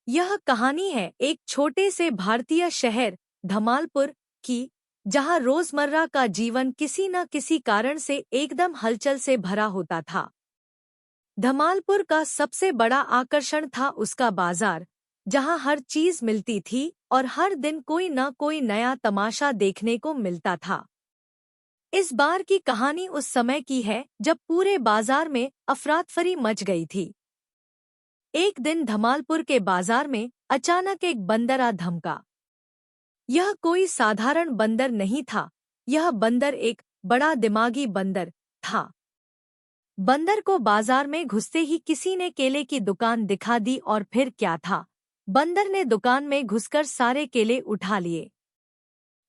यह कहानी है एक छोटे से भारतीय शहर धमालपुर की, जहां रोजमर्रा का जीवन किसी न किसी कारण से एकदम हलचल से भरा होता था। धमालपुर का सबसे बड़ा आकर्षण था उसका बाजार, जहां हर चीज मिलती थी और हर दिन कोई न कोई नया तमाशा देखने को मिलता था। इस बार की कहानी उस समय की है जब पूरे बाजार में अफरातफरी मच गई थी। एक दिन धमालपुर के बाजार में अचानक एक बंदर आ धमका। यह कोई साधारण बंदर नहीं था, यह बंदर एक बड़ा दिमागी बंदर था। बंदर को बाजार में घुसते ही किसी ने केले की दुकान दिखा दी और फिर क्या था, बंदर ने दुकान में घुसकर सारे केले उठा लिए।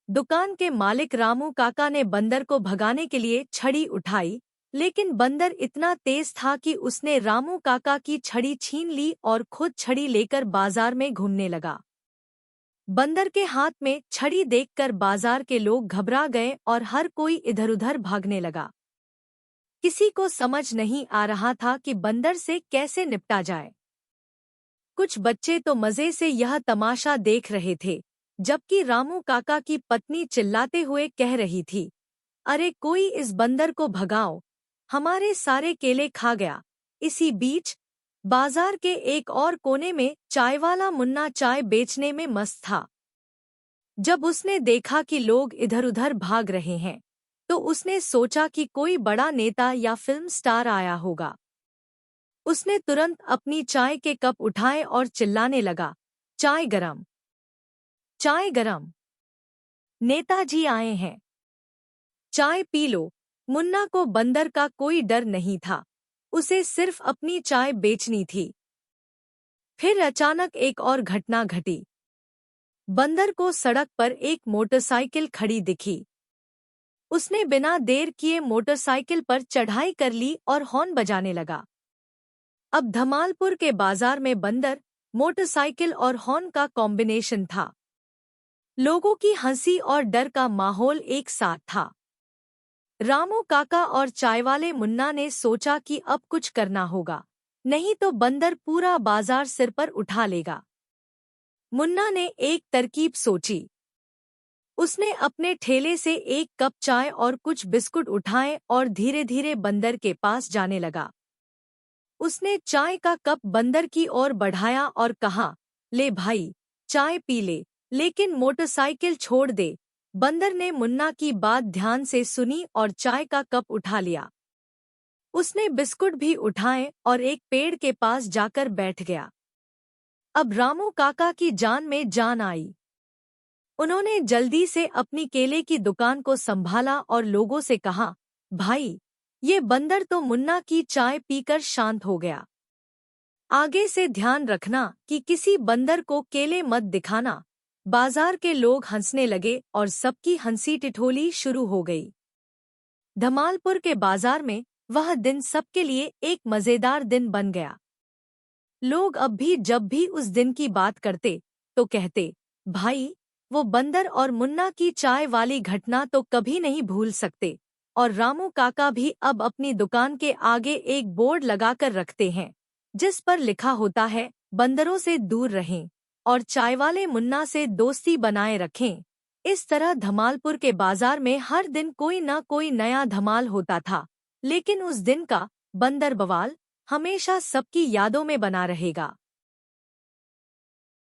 दुकान के मालिक रामू काका ने बंदर को भगाने के लिए छड़ी उठाई, लेकिन बंदर इतना तेज था कि उसने रामू काका की छड़ी छीन ली और खुद छड़ी लेकर बाजार में घूमने लगा। बंदर के हाथ में छड़ी देखकर बाजार के लोग घबरा गए और हर कोई इधर-उधर भागने लगा। किसी को समझ नहीं आ रहा था कि बंदर से कैसे निपटा जाए। कुछ बच्चे तो मजे से यह तमाशा देख रहे थे, जबकि रामू काका की पत्नी चिल्लाते हुए कह रही थी, अरे कोई इस बंदर को भगाओ, हमारे सारे केले खा गया। इसी बीच बाजार के एक और कोने में चायवाला मुन्ना चाय बेचने में मस्त था। जब उसने देखा कि लोग इधर-उधर भाग रहे हैं, तो उसने सोचा कि कोई बड़ा नेता या फिल्म स्टार आया होगा। उसने तुरंत अपनी चाय के कप उठाए और चिल्लाने लगा, चाय गरम, चाय गरम, नेताजी आए हैं, चाय पी लो। मुन्ना को बंदर का कोई डर नहीं था, उसे सिर्फ अपनी चाय बेचनी थी। फिर अचानक एक और घटना घटी। बंदर को सड़क पर एक मोटरसाइकिल खड़ी दिखी। उसने बिना देर किए मोटरसाइकिल पर चढ़ाई कर ली और हॉर्न बजाने लगा। अब धमालपुर के बाजार में बंदर, मोटरसाइकिल और हॉर्न का कॉम्बिनेशन था। लोगों की हंसी और डर का माहौल एक साथ था। रामू काका और चायवाले मुन्ना ने सोचा कि अब कुछ करना होगा, नहीं तो बंदर पूरा बाजार सिर पर उठा लेगा। मुन्ना ने एक तरकीब सोची। उसने अपने ठेले से एक कप चाय और कुछ बिस्कुट उठाए और धीरे-धीरे बंदर के पास जाने लगा। उसने चाय का कप बंदर की ओर बढ़ाया और कहा, ले भाई, चाय पी ले, लेकिन मोटरसाइकिल छोड़ दे। बंदर ने मुन्ना की बात ध्यान से सुनी और चाय का कप उठा लिया। उसने बिस्कुट भी उठाए और एक पेड़ के पास जाकर बैठ गया। अब रामू काका की जान में जान आई। उन्होंने जल्दी से अपनी केले की दुकान को संभाला और लोगों से कहा, भाई, ये बंदर तो मुन्ना की चाय पीकर शांत हो गया। आगे से ध्यान रखना कि किसी बंदर को केले मत दिखाना। बाजार के लोग हंसने लगे और सबकी हंसी ठिठोली शुरू हो गई। धमालपुर के बाजार में वह दिन सबके लिए एक मजेदार दिन बन गया। लोग अब भी जब भी उस दिन की बात करते तो कहते, भाई, वो बंदर और मुन्ना की चाय वाली घटना तो कभी नहीं भूल सकते। और रामू काका भी अब अपनी दुकान के आगे एक बोर्ड लगाकर रखते हैं, जिस पर लिखा होता है, बंदरों से दूर रहें और चाय वाले मुन्ना से दोस्ती बनाए रखें। इस तरह धमालपुर के बाजार में हर दिन कोई न कोई नया धमाल होता था, लेकिन उस दिन का बंदर बवाल हमेशा सबकी यादों में बना रहेगा।